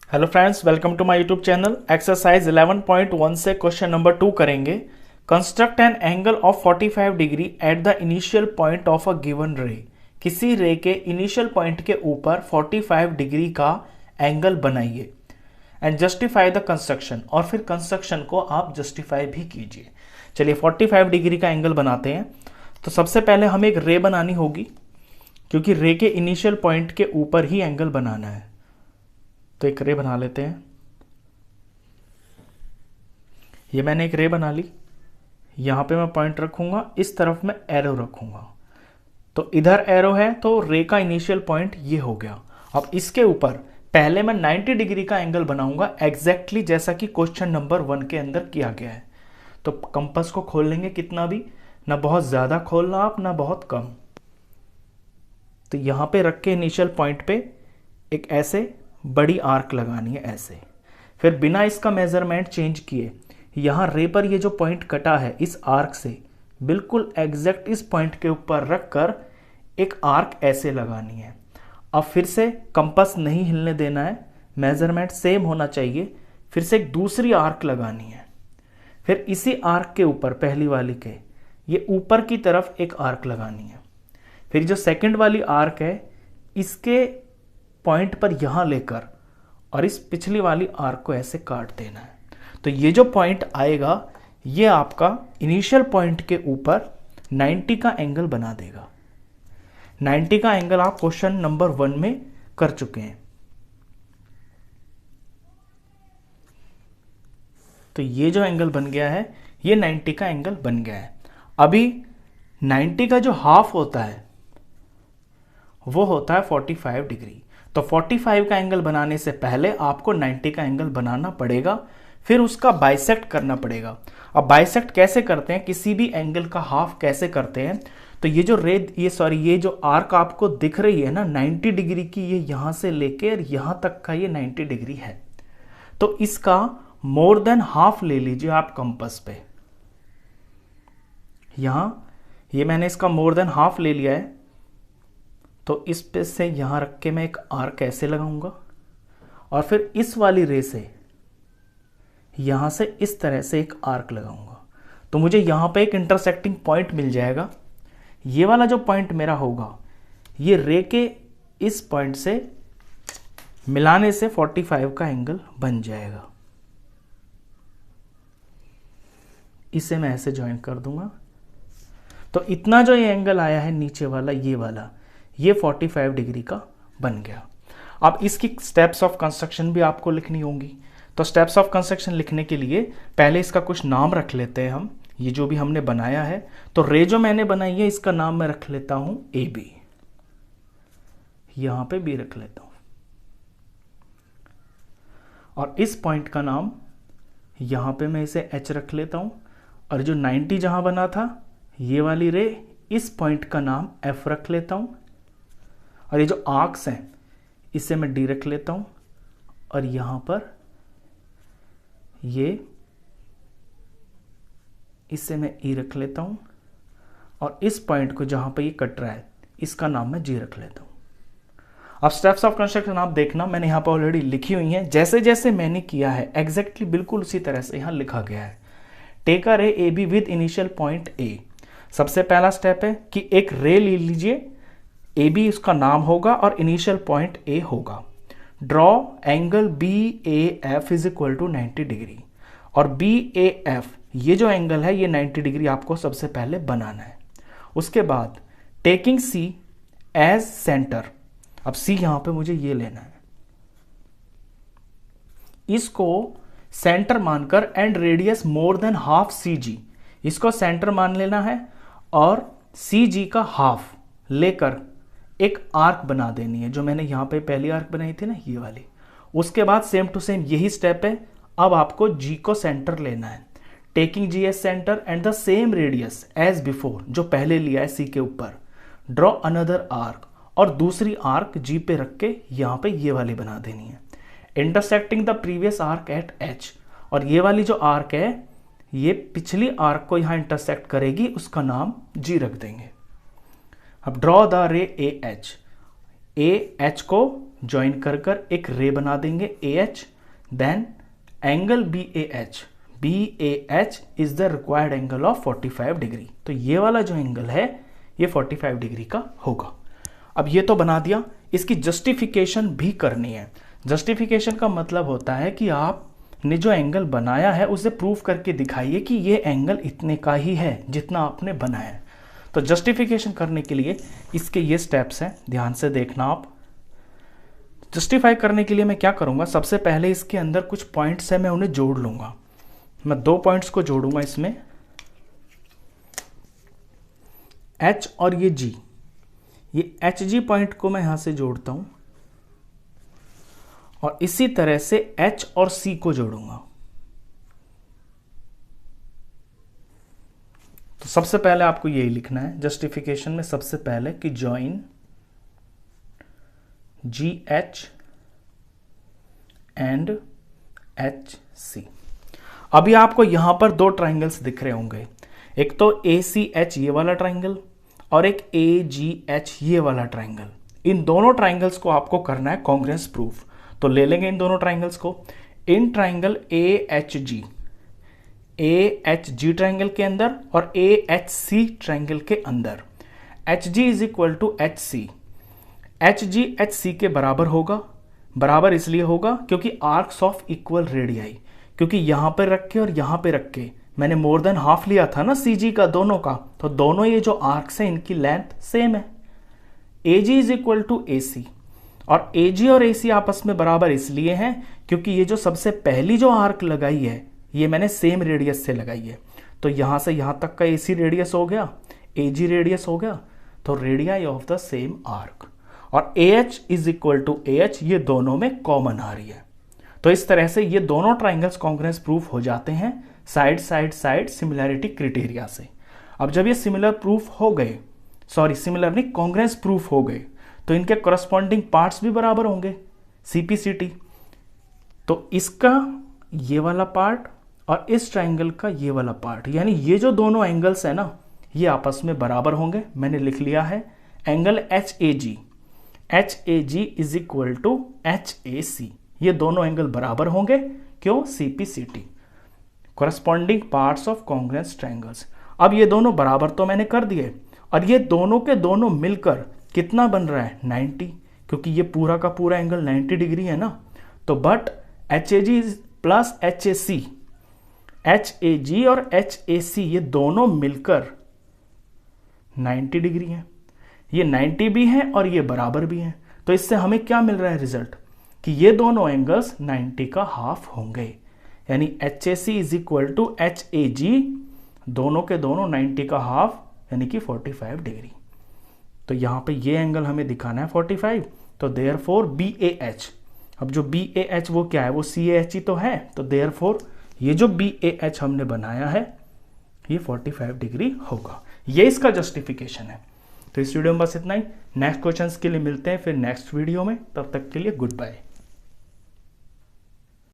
Hello friends, welcome to my YouTube channel. Exercise 11.1 से question number 2 करेंगे। Construct an angle of 45 degree at the initial point of a given ray. किसी रे के initial point के ऊपर 45 degree का angle बनाइए एंड जस्टिफाई द कंस्ट्रक्शन, और फिर कंस्ट्रक्शन को आप जस्टिफाई भी कीजिए। चलिए 45 डिग्री का एंगल बनाते हैं। तो सबसे पहले हमें एक रे बनानी होगी, क्योंकि रे के इनिशियल पॉइंट के ऊपर ही एंगल बनाना है। तो एक रे बना लेते हैं। ये मैंने एक रे बना ली। यहां पे मैं पॉइंट रखूंगा, इस तरफ मैं एरो रखूंगा। तो इधर एरो है तो रे का इनिशियल पॉइंट ये हो गया। अब इसके ऊपर पहले मैं 90 डिग्री का एंगल बनाऊंगा, एग्जैक्टली जैसा कि क्वेश्चन नंबर 1 के अंदर किया गया है। तो कंपास को खोल लेंगे, कितना भी, ना बहुत ज्यादा खोलना आप, ना बहुत कम। तो यहां पे रख के इनिशियल पॉइंट पे एक ऐसे बड़ी आर्क लगानी है, ऐसे। फिर बिना इसका मेजरमेंट चेंज किए यहां रे पर ये जो पॉइंट कटा है, इस आर्क से बिल्कुल एग्जैक्ट इस पॉइंट के ऊपर रखकर एक आर्क ऐसे लगानी है। अब फिर से कंपास नहीं हिलने देना है, मेजरमेंट सेम होना चाहिए। फिर से एक दूसरी आर्क लगानी है। फिर इसी आर्क के ऊपर, पहली वाली के ये ऊपर की तरफ एक आर्क लगानी है। फिर जो सेकंड वाली आर्क है, इसके पॉइंट पर यहां लेकर और इस पिछली वाली आर्क को ऐसे काट देना है। तो ये जो पॉइंट आएगा, ये आपका इनिशियल पॉइंट के ऊपर 90 का एंगल बना देगा। 90 का एंगल आप क्वेश्चन नंबर 1 में कर चुके हैं। तो ये जो एंगल बन गया है, ये 90 का एंगल बन गया है। अभी 90 का जो हाफ होता है वो होता है 45 डिग्री। तो 45 का एंगल बनाने से पहले आपको 90 का एंगल बनाना पड़ेगा, फिर उसका बाइसेक्ट करना पड़ेगा। अब बाइसेक्ट कैसे करते हैं, किसी भी एंगल का हाफ कैसे करते हैं? तो ये जो ये जो आर्क आपको दिख रही है ना 90 डिग्री की, ये यहां से लेकर यहां तक का ये 90 डिग्री है। तो इसका मोर देन हाफ ले लीजिए आप कंपास पे। यहां ये मैंने इसका मोर देन हाफ ले लिया है। तो इस पे से यहां रख के मैं एक आर्क ऐसे लगाऊंगा, और फिर इस वाली रे से यहां से इस तरह से एक आर्क लगाऊंगा। तो मुझे यहां पे एक इंटरसेक्टिंग पॉइंट मिल जाएगा। ये वाला जो पॉइंट मेरा होगा, ये रे के इस पॉइंट से मिलाने से 45 का एंगल बन जाएगा। इसे मैं ऐसे ज्वाइन कर दूंगा। तो इतना जो ये एंगल आया है नीचे वाला, ये वाला, ये 45 डिग्री का बन गया। अब इसकी स्टेप्स ऑफ कंस्ट्रक्शन भी आपको लिखनी होंगी। तो स्टेप्स ऑफ कंस्ट्रक्शन लिखने के लिए पहले इसका कुछ नाम रख लेते हैं हम। ये जो भी हमने बनाया है, तो रे जो मैंने बनाई है, इसका नाम मैं रख लेता हूं ए बी। यहां पे बी रख लेता हूं, और इस पॉइंट का नाम यहां पे मैं इसे एच रख लेता हूं। और जो 90 जहां बना था, ये वाली रे, इस पॉइंट का नाम एफ रख लेता हूं। और ये जो आर्क्स हैं, इसे मैं डी रख लेता हूं। और यहां पर ये, इसे मैं ई रख लेता हूं। और इस पॉइंट को जहां पर ये कट रहा है, इसका नाम मैं जी रख लेता हूं। अब स्टेप्स ऑफ कंस्ट्रक्शन आप देखना, मैंने यहां पर ऑलरेडी लिखी हुई हैं। जैसे जैसे मैंने किया है एग्जैक्टली बिल्कुल उसी तरह से यहां लिखा गया है। टेक अ रे A be with initial point ए। सबसे पहला स्टेप है कि एक रे ले लीजिए, ए बी उसका नाम होगा और इनिशियल पॉइंट ए होगा। Draw angle B A F is equal to 90 degree. और बी ए एफ, ये जो एंगल है, ये 90 डिग्री आपको सबसे पहले बनाना है। उसके बाद टेकिंग सी एज सेंटर। अब सी यहां पे मुझे ये लेना है, इसको सेंटर मानकर, and radius more than half C जी, इसको सेंटर मान लेना है। और सी जी का हाफ लेकर एक आर्क बना देनी है, जो मैंने यहां पे पहली आर्क बनाई थी ना, ये वाली। उसके बाद सेम टू सेम यही स्टेप है। अब आपको जी को सेंटर लेना है, taking G as centre and the same radius as before, जो पहले लिया है सी के ऊपर। ड्रॉ अनदर आर्क, और दूसरी आर्क जी पे रख के यहां पे ये वाली बना देनी है, intersecting the previous arc eight H. और ये वाली जो आर्क है, ये पिछली आर्क को यहां इंटरसेक्ट करेगी, उसका नाम जी रख देंगे। अब draw the ray A H. A H को ज्वाइन कर कर एक रे बना देंगे AH, then angle BAH, BAH is the required angle of 45 degree. तो ये वाला जो एंगल है ये 45 डिग्री का होगा। अब ये तो बना दिया, इसकी जस्टिफिकेशन भी करनी है। जस्टिफिकेशन का मतलब होता है कि आपने जो एंगल बनाया है उसे प्रूव करके दिखाइए कि ये एंगल इतने का ही है जितना आपने बनाया है। तो जस्टिफिकेशन करने के लिए इसके ये स्टेप्स हैं, ध्यान से देखना आप। जस्टिफाई करने के लिए मैं क्या करूंगा, सबसे पहले इसके अंदर कुछ पॉइंट्स है, मैं उन्हें जोड़ लूंगा। मैं 2 पॉइंट्स को जोड़ूंगा इसमें, H और ये G। ये HG पॉइंट को मैं यहां से जोड़ता हूं और इसी तरह से H और C को जोड़ूंगा। तो सबसे पहले आपको यही लिखना है जस्टिफिकेशन में, सबसे पहले कि जॉइन GH एंड HC। अभी आपको यहां पर 2 ट्राइंगल्स दिख रहे होंगे, एक तो ACH ये वाला ट्राइंगल और एक AGH ये वाला ट्राइंगल। इन दोनों ट्राइंगल्स को आपको करना है कॉन्ग्रुएंस प्रूफ। तो ले लेंगे इन दोनों ट्राइंगल्स को। इन ट्राइंगल AHG ट्राइंगल के अंदर और AHC ट्राइंगल के अंदर HG is equal to HC। HG HC के बराबर होगा। बराबर इसलिए होगा क्योंकि आर्क्स ऑफ इक्वल रेडियाई, क्योंकि यहां पर रख के और यहां पे रख के मैंने मोर देन हाफ लिया था ना CG का दोनों का, तो दोनों ये जो आर्क्स हैं इनकी लेंथ सेम है। AG is equal to AC और AG और AC आपस में बराबर इसलिए हैं क्योंकि ये जो सबसे पहली जो आर्क लगाई है ये मैंने सेम रेडियस से लगाई है। तो यहां से यहां तक का AC रेडियस हो गया, AG रेडियस हो गया, तो radii of the same arc. और AH is equal to AH ये दोनों में कॉमन आ रही है। तो इस तरह से ये दोनों ट्राइंगल्स कॉन्ग्रुएंस प्रूफ हो जाते हैं side side side similarity criteria से। अब जब ये सिमिलर प्रूफ हो गए, सॉरी सिमिलर नहीं कॉन्ग्रुएंस प्रूफ हो गए, तो इनके करस्पॉन्डिंग पार्ट्स भी बराबर होंगे CPCT। तो इसका ये वाला पार्ट और इस ट्राइंगल का ये वाला पार्ट, यानी ये जो दोनों एंगल्स है ना ये आपस में बराबर होंगे। मैंने लिख लिया है angle HAG is equal to HAC। ये दोनों एंगल बराबर होंगे, क्यों? CPCT, corresponding parts of congruent triangles। अब ये दोनों बराबर तो मैंने कर दिए और ये दोनों के दोनों मिलकर कितना बन रहा है 90, क्योंकि ये पूरा का पूरा एंगल 90 डिग्री है ना। तो but HAG plus HAC, HAG और HAC ये दोनों मिलकर 90 डिग्री है। ये 90 भी है और ये बराबर भी है। तो इससे हमें क्या मिल रहा है रिजल्ट, कि ये दोनों एंगल्स 90 का हाफ होंगे, यानी HAC is equal to HAG, दोनों के दोनों 90 का हाफ यानी कि 45 डिग्री। तो यहां पे ये एंगल हमें दिखाना है 45, तो देयरफॉर BAH, अब जो BAH वो क्या है, वो CAH ही तो है, तो देयरफॉर ये जो BAH हमने बनाया है ये 45 डिग्री होगा। ये इसका जस्टिफिकेशन है। तो इस वीडियो में बस इतना ही। नेक्स्ट क्वेश्चंस के लिए मिलते हैं फिर नेक्स्ट वीडियो में, तब तक के लिए गुड बाय।